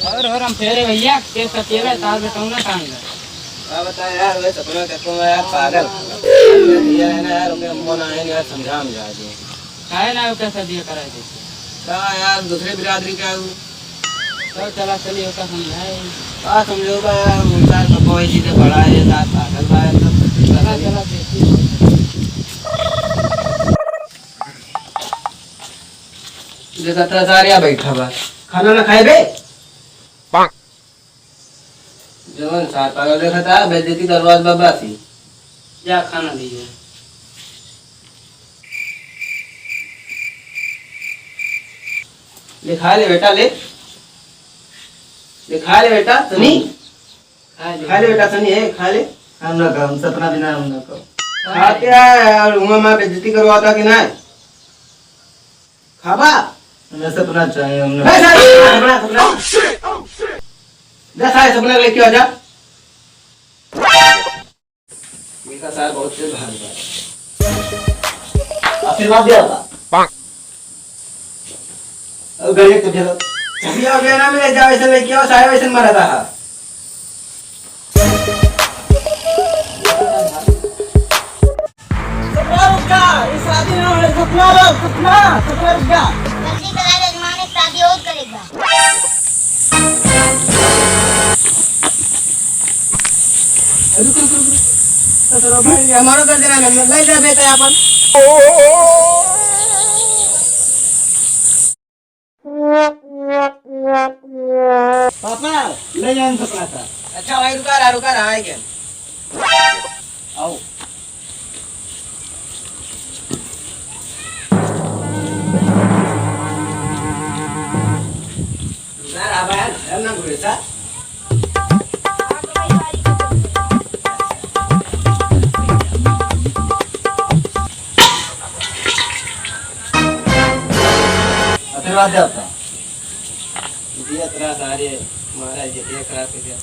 और हम फेरे भैया के सतेरा तार बेटाऊं ना काम कर। क्या बता यार, वे सपना कहता हूँ यार, पागल ये है ना यार, उनके मन आए यार, समझा मुझा दे। काहे ना कैसा दिया करा दे। क्या यार, दूसरे बिरादरी का हूँ। तो चला चलिए उसका समझाए। क्या समझोगा यार, उनका तो कोई चीज़ें बड़ा है साथ पागल बा है सब। चला चला देखिए। देखा था सारे बैठा बा, खाना ना खाए बे। जवन साथ पागल देखा था, बेइज्जती करवात बाबा थी। जा खाना दीजिए। ले खा ले बेटा, ले खा ले बेटा सनी, खा ले बेटा सनी, है खा ले। हम ना कहो, हम सपना बिना हम ना कहो। खाते हैं और उमा माँ बेइज्जती करवाता कि ना खाबा। हमें सपना चाहिए, हमने सपना सपना दस आए सपना लेके आ जा। मेरा सार बहुत तेज भाग रहा है, आशीर्वाद दिया था और गए तो चलो अभी आ गया ना, मैं जा वैसे लेके आओ, सारे वैसे मरा था। सपना रुक जा, इस शादी ना होने, सपना रुक जा। जल्दी करा दे, माने शादी और करेगा। चलो भाई हमारा कर देना, ले जा बेटा अपन। पापा ले जाए सपना था। अच्छा भाई रुका रहा है क्या? आओ यार, अब यार ना घुरे सा। आशीर्वाद दे अपना दिया तेरा सारे महाराज जी देख रहा है।